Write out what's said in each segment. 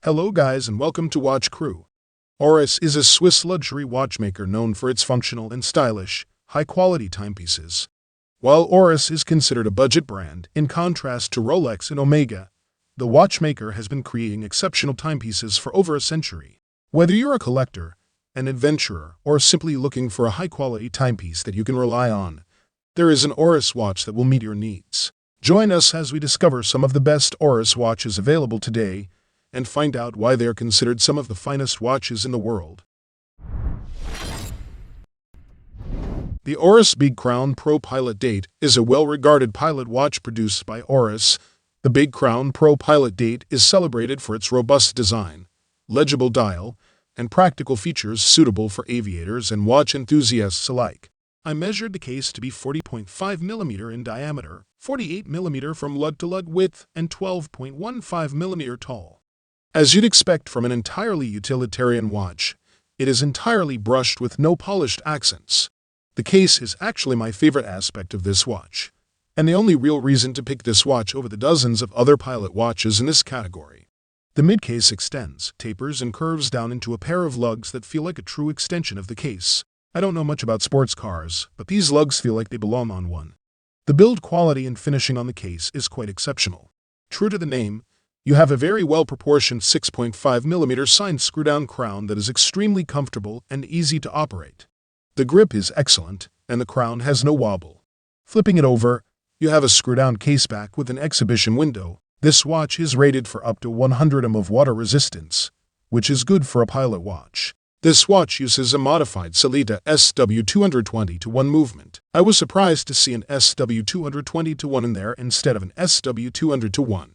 Hello guys and welcome to Watch Crew. Oris is a Swiss luxury watchmaker known for its functional and stylish, high-quality timepieces. While Oris is considered a budget brand, in contrast to Rolex and Omega, the watchmaker has been creating exceptional timepieces for over a century. Whether you're a collector, an adventurer, or simply looking for a high-quality timepiece that you can rely on, there is an Oris watch that will meet your needs. Join us as we discover some of the best Oris watches available today and find out why they are considered some of the finest watches in the world. The Oris Big Crown ProPilot Date is a well-regarded pilot watch produced by Oris. The Big Crown ProPilot Date is celebrated for its robust design, legible dial, and practical features suitable for aviators and watch enthusiasts alike. I measured the case to be 40.5 mm in diameter, 48 mm from lug to lug width, and 12.15 mm tall. As you'd expect from an entirely utilitarian watch, it is entirely brushed with no polished accents. The case is actually my favorite aspect of this watch, and the only real reason to pick this watch over the dozens of other pilot watches in this category. The mid-case extends, tapers, and curves down into a pair of lugs that feel like a true extension of the case. I don't know much about sports cars, but these lugs feel like they belong on one. The build quality and finishing on the case is quite exceptional. True to the name, you have a very well-proportioned 6.5 mm signed screw-down crown that is extremely comfortable and easy to operate. The grip is excellent, and the crown has no wobble. Flipping it over, you have a screw-down caseback with an exhibition window. This watch is rated for up to 100 m of water resistance, which is good for a pilot watch. This watch uses a modified Calibre SW220-1 movement. I was surprised to see an SW220-1 in there instead of an SW200-1.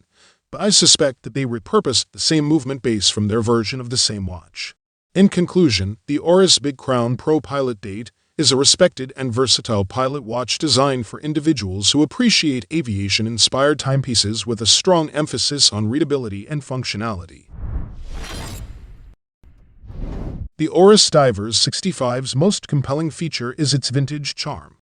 But I suspect that they repurposed the same movement base from their version of the same watch. In conclusion, the Oris Big Crown ProPilot Date is a respected and versatile pilot watch designed for individuals who appreciate aviation-inspired timepieces with a strong emphasis on readability and functionality. The Oris Divers 65's most compelling feature is its vintage charm.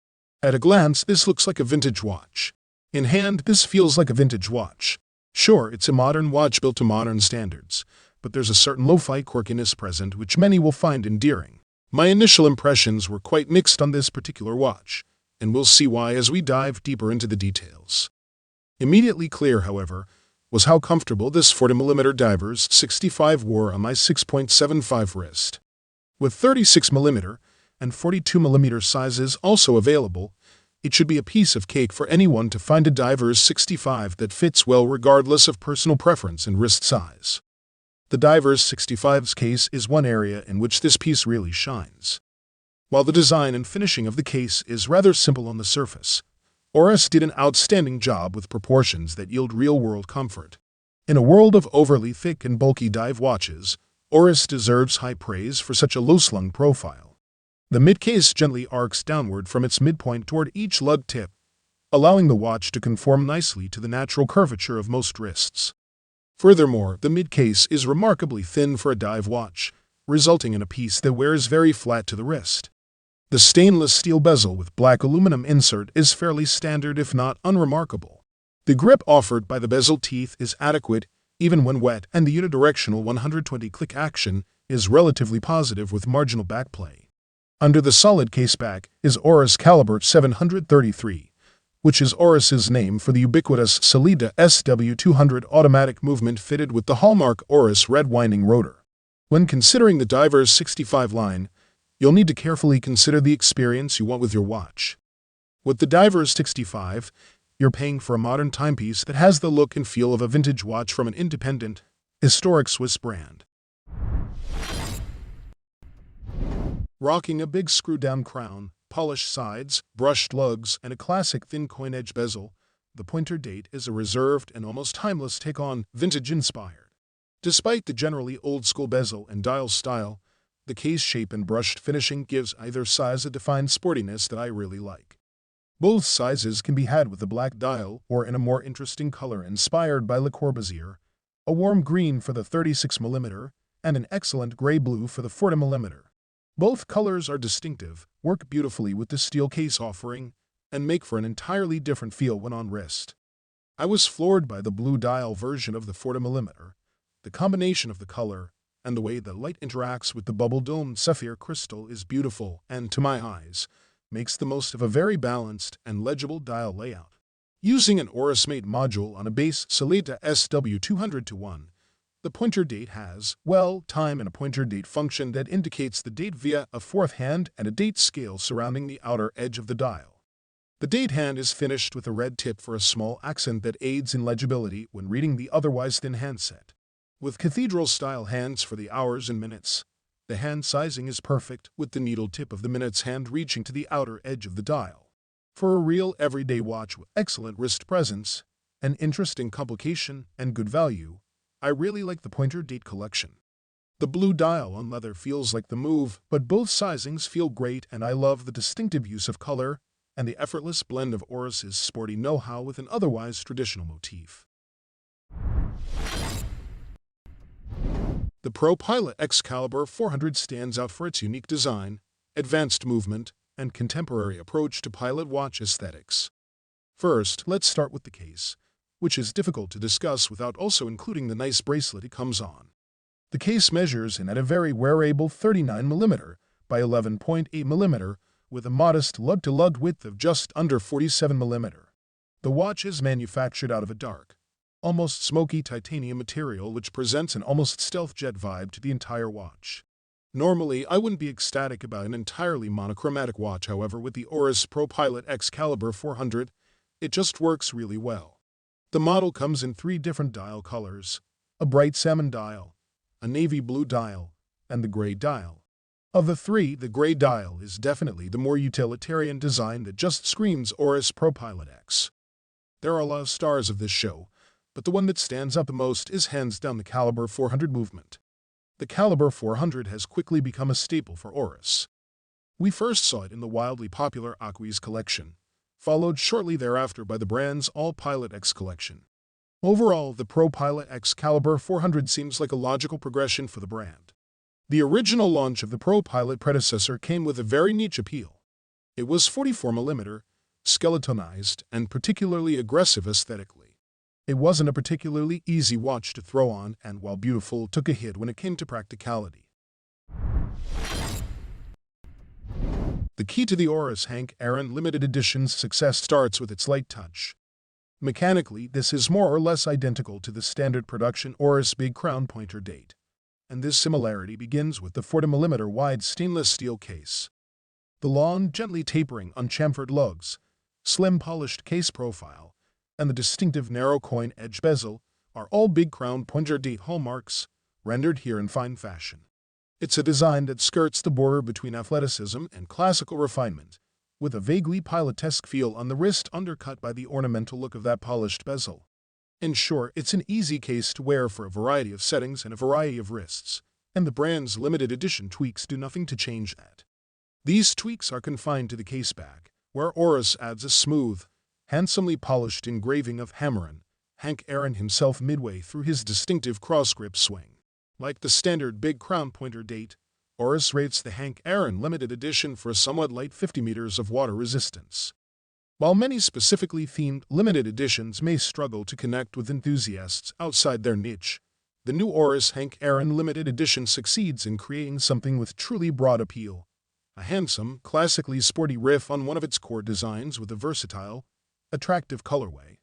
At a glance, this looks like a vintage watch. In hand, this feels like a vintage watch. Sure, it's a modern watch built to modern standards, but there's a certain lo-fi quirkiness present which many will find endearing. My initial impressions were quite mixed on this particular watch, and we'll see why as we dive deeper into the details. Immediately clear, however, was how comfortable this 40mm Divers 65 wore on my 6.75 wrist. With 36mm and 42mm sizes also available, it should be a piece of cake for anyone to find a Divers 65 that fits well regardless of personal preference and wrist size. The Divers 65's case is one area in which this piece really shines. While the design and finishing of the case is rather simple on the surface, Oris did an outstanding job with proportions that yield real-world comfort. In a world of overly thick and bulky dive watches, Oris deserves high praise for such a low-slung profile. The mid-case gently arcs downward from its midpoint toward each lug tip, allowing the watch to conform nicely to the natural curvature of most wrists. Furthermore, the mid-case is remarkably thin for a dive watch, resulting in a piece that wears very flat to the wrist. The stainless steel bezel with black aluminum insert is fairly standard if not unremarkable. The grip offered by the bezel teeth is adequate even when wet, and the unidirectional 120-click action is relatively positive with marginal backplay. Under the solid caseback is Oris Calibre 733, which is Oris's name for the ubiquitous Calibre SW200 automatic movement fitted with the hallmark Oris red winding rotor. When considering the Divers 65 line, you'll need to carefully consider the experience you want with your watch. With the Divers 65, you're paying for a modern timepiece that has the look and feel of a vintage watch from an independent, historic Swiss brand. Rocking a big screw-down crown, polished sides, brushed lugs, and a classic thin coin-edge bezel, the Pointer Date is a reserved and almost timeless take on vintage-inspired. Despite the generally old-school bezel and dial style, the case shape and brushed finishing gives either size a defined sportiness that I really like. Both sizes can be had with a black dial or in a more interesting color inspired by Le Corbusier, a warm green for the 36mm and an excellent gray-blue for the 40mm. Both colors are distinctive, work beautifully with the steel case offering, and make for an entirely different feel when on wrist. I was floored by the blue dial version of the 40mm. The combination of the color and the way that light interacts with the bubble-domed sapphire crystal is beautiful and, to my eyes, makes the most of a very balanced and legible dial layout. Using an Oris-made module on a base Salita SW200-1, the pointer date has, well, time and a pointer date function that indicates the date via a fourth hand and a date scale surrounding the outer edge of the dial. The date hand is finished with a red tip for a small accent that aids in legibility when reading the otherwise thin handset. With cathedral-style hands for the hours and minutes, the hand sizing is perfect, with the needle tip of the minutes hand reaching to the outer edge of the dial. For a real everyday watch with excellent wrist presence, an interesting complication, and good value, I really like the pointer date collection. The blue dial on leather feels like the move, but both sizings feel great, and I love the distinctive use of color and the effortless blend of Oris's sporty know-how with an otherwise traditional motif. The ProPilot X Calibre 400 stands out for its unique design, advanced movement, and contemporary approach to pilot watch aesthetics. First, let's start with the case, which is difficult to discuss without also including the nice bracelet it comes on. The case measures in at a very wearable 39mm by 11.8mm with a modest lug-to-lug width of just under 47mm. The watch is manufactured out of a dark, almost smoky titanium material which presents an almost stealth jet vibe to the entire watch. Normally, I wouldn't be ecstatic about an entirely monochromatic watch, however, with the Oris ProPilot X Calibre 400, it just works really well. The model comes in 3 different dial colors: a bright salmon dial, a navy blue dial, and the gray dial. Of the 3, the gray dial is definitely the more utilitarian design that just screams Oris ProPilot X. There are a lot of stars of this show, but the one that stands out the most is hands down the Calibre 400 movement. The Calibre 400 has quickly become a staple for Oris. We first saw it in the wildly popular Aquis collection, followed shortly thereafter by the brand's All-Pilot X collection. Overall, the ProPilot X Calibre 400 seems like a logical progression for the brand. The original launch of the ProPilot predecessor came with a very niche appeal. It was 44mm, skeletonized, and particularly aggressive aesthetically. It wasn't a particularly easy watch to throw on, and while beautiful, took a hit when it came to practicality. The key to the Oris Hank Aaron limited edition's success starts with its light touch. Mechanically, this is more or less identical to the standard production Oris Big Crown pointer date, and this similarity begins with the 40mm wide stainless steel case. The long, gently tapering unchamfered lugs, slim polished case profile, and the distinctive narrow coin edge bezel are all Big Crown pointer date hallmarks, rendered here in fine fashion. It's a design that skirts the border between athleticism and classical refinement, with a vaguely pilotesque feel on the wrist undercut by the ornamental look of that polished bezel. In short, it's an easy case to wear for a variety of settings and a variety of wrists, and the brand's limited edition tweaks do nothing to change that. These tweaks are confined to the case back, where Oris adds a smooth, handsomely polished engraving of Hammerin, Hank Aaron himself midway through his distinctive cross-grip swing. Like the standard Big Crown pointer date, Oris rates the Hank Aaron limited edition for a somewhat light 50 meters of water resistance. While many specifically themed limited editions may struggle to connect with enthusiasts outside their niche, the new Oris Hank Aaron limited edition succeeds in creating something with truly broad appeal. A handsome, classically sporty riff on one of its core designs with a versatile, attractive colorway.